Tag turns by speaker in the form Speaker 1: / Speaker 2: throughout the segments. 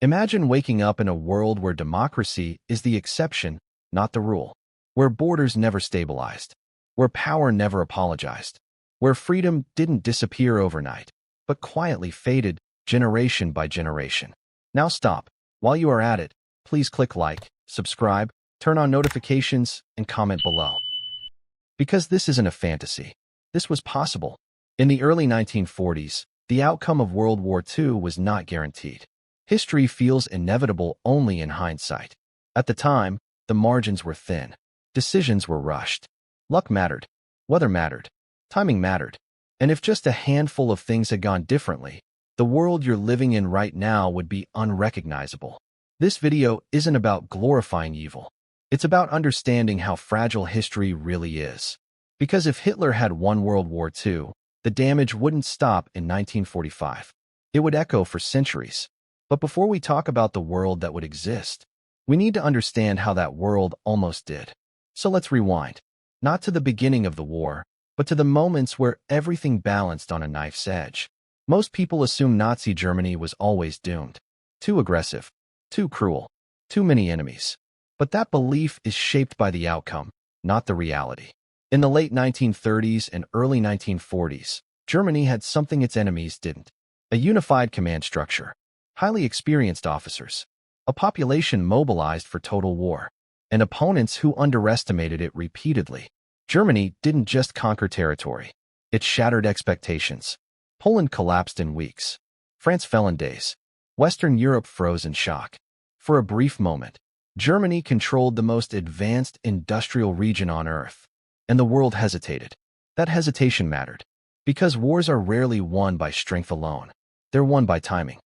Speaker 1: Imagine waking up in a world where democracy is the exception, not the rule, where borders never stabilized, where power never apologized, where freedom didn't disappear overnight, but quietly faded generation by generation. Now stop. While you are at it, please click like, subscribe, turn on notifications, and comment below. Because this isn't a fantasy. This was possible. In the early 1940s, the outcome of World War II was not guaranteed. History feels inevitable only in hindsight. At the time, the margins were thin. Decisions were rushed. Luck mattered. Weather mattered. Timing mattered. And if just a handful of things had gone differently, the world you're living in right now would be unrecognizable. This video isn't about glorifying evil. It's about understanding how fragile history really is. Because if Hitler had won World War II, the damage wouldn't stop in 1945. It would echo for centuries. But before we talk about the world that would exist, we need to understand how that world almost did. So let's rewind. Not to the beginning of the war, but to the moments where everything balanced on a knife's edge. Most people assume Nazi Germany was always doomed. Too aggressive, too cruel, too many enemies. But that belief is shaped by the outcome, not the reality. In the late 1930s and early 1940s, Germany had something its enemies didn't. A unified command structure, highly experienced officers, a population mobilized for total war, and opponents who underestimated it repeatedly. Germany didn't just conquer territory. It shattered expectations. Poland collapsed in weeks. France fell in days. Western Europe froze in shock. For a brief moment, Germany controlled the most advanced industrial region on Earth, and the world hesitated. That hesitation mattered, because wars are rarely won by strength alone. They're won by timing.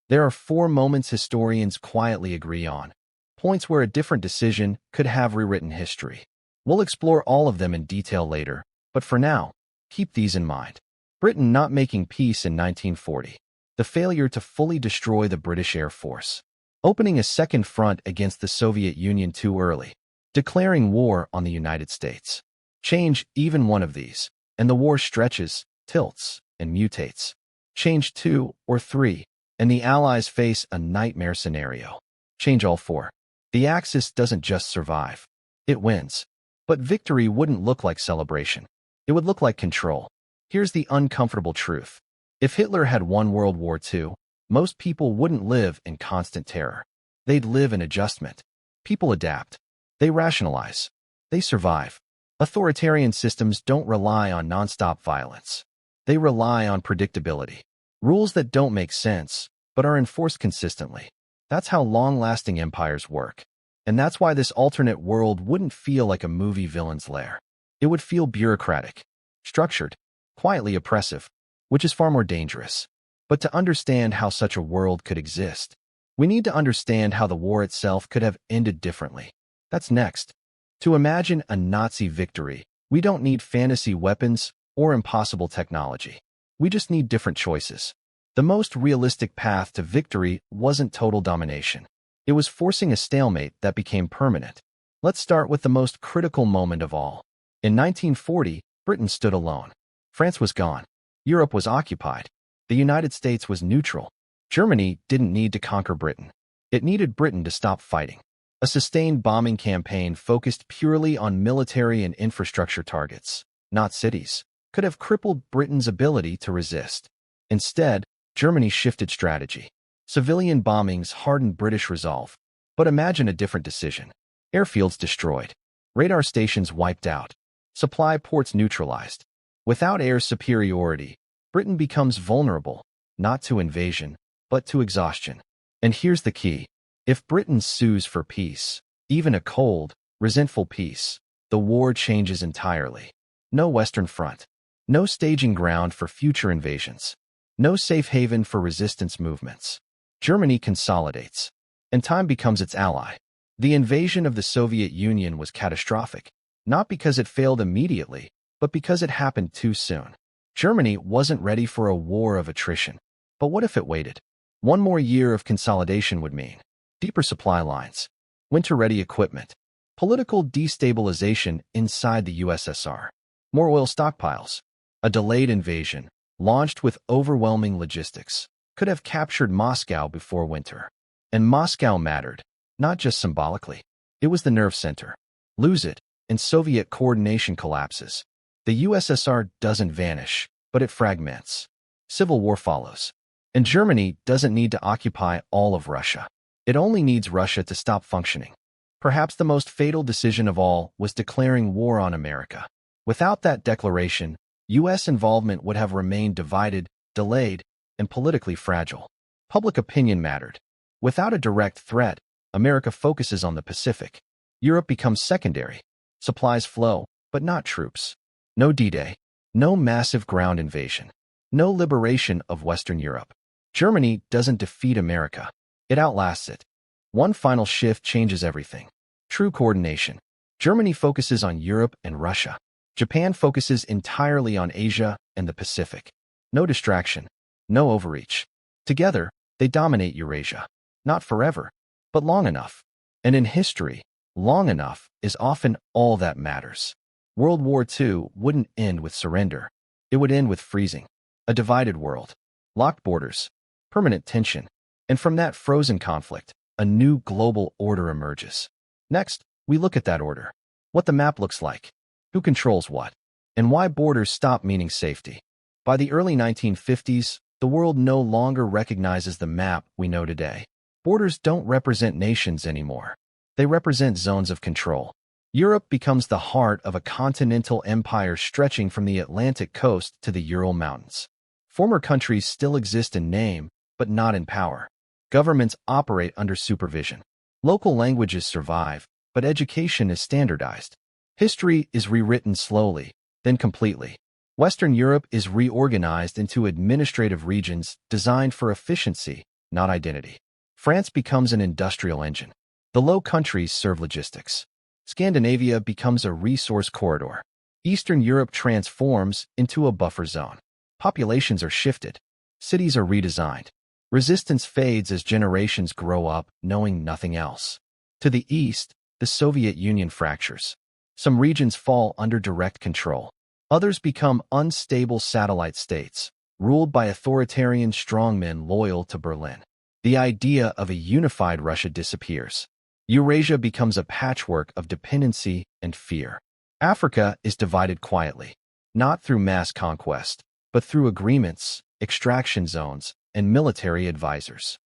Speaker 1: There are 4 moments historians quietly agree on, points where a different decision could have rewritten history. We'll explore all of them in detail later, but for now, keep these in mind. Britain not making peace in 1940. The failure to fully destroy the British Air Force. Opening a second front against the Soviet Union too early. Declaring war on the United States. Change even one of these, and the war stretches, tilts, and mutates. Change 2 or 3, and the Allies face a nightmare scenario. Change all 4. The Axis doesn't just survive. It wins. But victory wouldn't look like celebration. It would look like control. Here's the uncomfortable truth. If Hitler had won World War II, most people wouldn't live in constant terror. They'd live in adjustment. People adapt. They rationalize. They survive. Authoritarian systems don't rely on nonstop violence. They rely on predictability. Rules that don't make sense, but are enforced consistently. That's how long-lasting empires work. And that's why this alternate world wouldn't feel like a movie villain's lair. It would feel bureaucratic, structured, quietly oppressive, which is far more dangerous. But to understand how such a world could exist, we need to understand how the war itself could have ended differently. That's next. To imagine a Nazi victory, we don't need fantasy weapons or impossible technology. We just need different choices. The most realistic path to victory wasn't total domination. It was forcing a stalemate that became permanent. Let's start with the most critical moment of all. In 1940, Britain stood alone. France was gone. Europe was occupied. The United States was neutral. Germany didn't need to conquer Britain. It needed Britain to stop fighting. A sustained bombing campaign focused purely on military and infrastructure targets, not cities, could have crippled Britain's ability to resist. Instead, Germany shifted strategy. Civilian bombings hardened British resolve. But imagine a different decision. Airfields destroyed. Radar stations wiped out. Supply ports neutralized. Without air superiority, Britain becomes vulnerable, not to invasion, but to exhaustion. And here's the key. If Britain sues for peace, even a cold, resentful peace, the war changes entirely. No Western Front. No staging ground for future invasions. No safe haven for resistance movements. Germany consolidates, and time becomes its ally. The invasion of the Soviet Union was catastrophic, not because it failed immediately, but because it happened too soon. Germany wasn't ready for a war of attrition. But what if it waited? One more year of consolidation would mean deeper supply lines, winter-ready equipment, political destabilization inside the USSR, more oil stockpiles. A delayed invasion, launched with overwhelming logistics, could have captured Moscow before winter. And Moscow mattered, not just symbolically. It was the nerve center. Lose it, and Soviet coordination collapses. The USSR doesn't vanish, but it fragments. Civil war follows. And Germany doesn't need to occupy all of Russia. It only needs Russia to stop functioning. Perhaps the most fatal decision of all was declaring war on America. Without that declaration, U.S. involvement would have remained divided, delayed, and politically fragile. Public opinion mattered. Without a direct threat, America focuses on the Pacific. Europe becomes secondary. Supplies flow, but not troops. No D-Day. No massive ground invasion. No liberation of Western Europe. Germany doesn't defeat America. It outlasts it. One final shift changes everything. True coordination. Germany focuses on Europe and Russia. Japan focuses entirely on Asia and the Pacific. No distraction. No overreach. Together, they dominate Eurasia. Not forever, but long enough. And in history, long enough is often all that matters. World War II wouldn't end with surrender. It would end with freezing. A divided world. Locked borders. Permanent tension. And from that frozen conflict, a new global order emerges. Next, we look at that order. What the map looks like. Who controls what. And why borders stop meaning safety. By the early 1950s, the world no longer recognizes the map we know today. Borders don't represent nations anymore. They represent zones of control. Europe becomes the heart of a continental empire stretching from the Atlantic coast to the Ural Mountains. Former countries still exist in name, but not in power. Governments operate under supervision. Local languages survive, but education is standardized. History is rewritten slowly, then completely. Western Europe is reorganized into administrative regions designed for efficiency, not identity. France becomes an industrial engine. The Low Countries serve logistics. Scandinavia becomes a resource corridor. Eastern Europe transforms into a buffer zone. Populations are shifted. Cities are redesigned. Resistance fades as generations grow up knowing nothing else. To the east, the Soviet Union fractures. Some regions fall under direct control. Others become unstable satellite states, ruled by authoritarian strongmen loyal to Berlin. The idea of a unified Russia disappears. Eurasia becomes a patchwork of dependency and fear. Africa is divided quietly, not through mass conquest, but through agreements, extraction zones, and military advisors.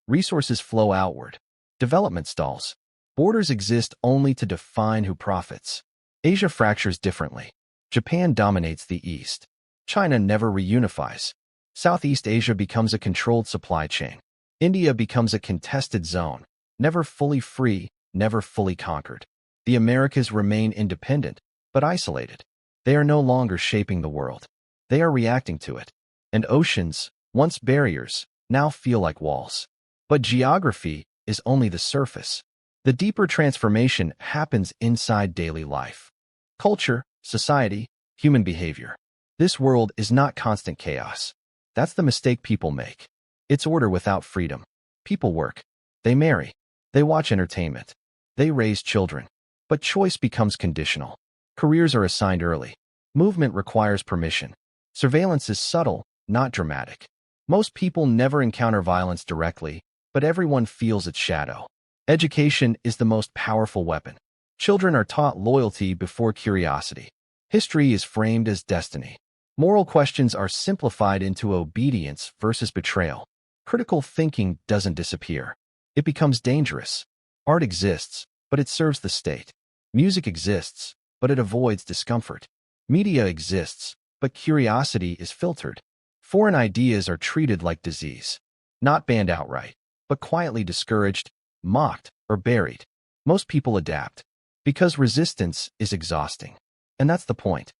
Speaker 1: Resources flow outward. Development stalls. Borders exist only to define who profits. Asia fractures differently. Japan dominates the East. China never reunifies. Southeast Asia becomes a controlled supply chain. India becomes a contested zone, never fully free, never fully conquered. The Americas remain independent, but isolated. They are no longer shaping the world. They are reacting to it. And oceans, once barriers, now feel like walls. But geography is only the surface. The deeper transformation happens inside daily life. Culture, society, human behavior. This world is not constant chaos. That's the mistake people make. It's order without freedom. People work. They marry. They watch entertainment. They raise children. But choice becomes conditional. Careers are assigned early. Movement requires permission. Surveillance is subtle, not dramatic. Most people never encounter violence directly, but everyone feels its shadow. Education is the most powerful weapon. Children are taught loyalty before curiosity. History is framed as destiny. Moral questions are simplified into obedience versus betrayal. Critical thinking doesn't disappear. It becomes dangerous. Art exists, but it serves the state. Music exists, but it avoids discomfort. Media exists, but curiosity is filtered. Foreign ideas are treated like disease. Not banned outright, but quietly discouraged, mocked, or buried. Most people adapt, because resistance is exhausting. And that's the point.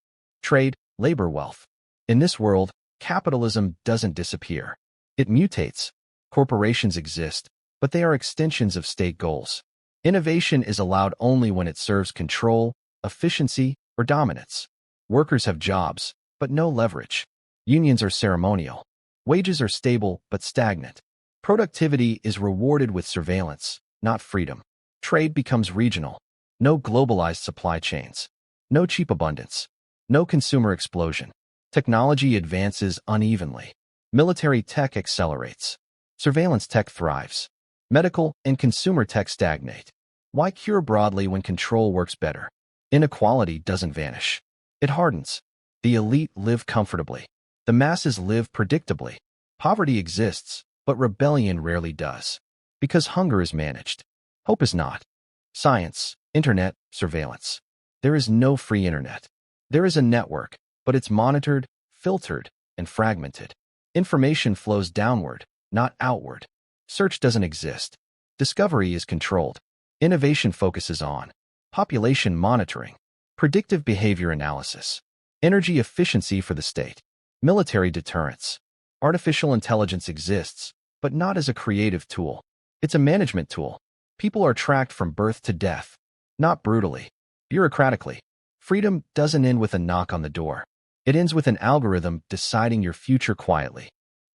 Speaker 1: Trade, labor, wealth. In this world, capitalism doesn't disappear. It mutates. Corporations exist, but they are extensions of state goals. Innovation is allowed only when it serves control, efficiency, or dominance. Workers have jobs, but no leverage. Unions are ceremonial. Wages are stable, but stagnant. Productivity is rewarded with surveillance, not freedom. Trade becomes regional. No globalized supply chains. No cheap abundance. No consumer explosion. Technology advances unevenly. Military tech accelerates. Surveillance tech thrives. Medical and consumer tech stagnate. Why cure broadly when control works better? Inequality doesn't vanish. It hardens. The elite live comfortably. The masses live predictably. Poverty exists, but rebellion rarely does. Because hunger is managed. Hope is not. Science, internet, surveillance. There is no free internet. There is a network, but it's monitored, filtered, and fragmented. Information flows downward, not outward. Search doesn't exist. Discovery is controlled. Innovation focuses on population monitoring, predictive behavior analysis, energy efficiency for the state, military deterrence. Artificial intelligence exists, but not as a creative tool. It's a management tool. People are tracked from birth to death, not brutally, bureaucratically. Freedom doesn't end with a knock on the door. It ends with an algorithm deciding your future quietly.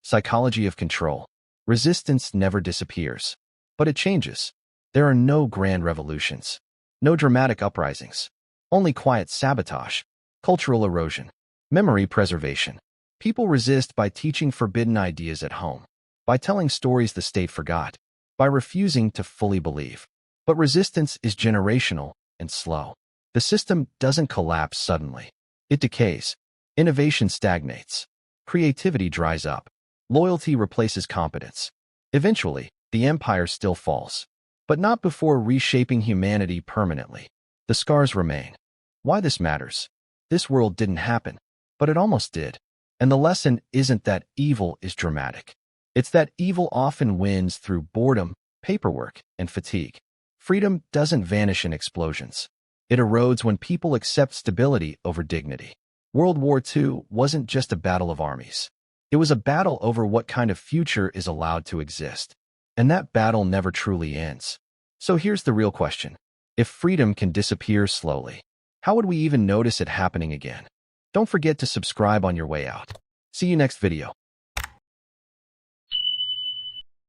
Speaker 1: Psychology of control. Resistance never disappears, but it changes. There are no grand revolutions, no dramatic uprisings, only quiet sabotage, cultural erosion, memory preservation. People resist by teaching forbidden ideas at home, by telling stories the state forgot, by refusing to fully believe. But resistance is generational and slow. The system doesn't collapse suddenly. It decays. Innovation stagnates. Creativity dries up. Loyalty replaces competence. Eventually, the empire still falls, but not before reshaping humanity permanently. The scars remain. Why this matters? This world didn't happen, but it almost did. And the lesson isn't that evil is dramatic. It's that evil often wins through boredom, paperwork, and fatigue. Freedom doesn't vanish in explosions. It erodes when people accept stability over dignity. World War II wasn't just a battle of armies. It was a battle over what kind of future is allowed to exist. And that battle never truly ends. So here's the real question. If freedom can disappear slowly, how would we even notice it happening again? Don't forget to subscribe on your way out. See you next video.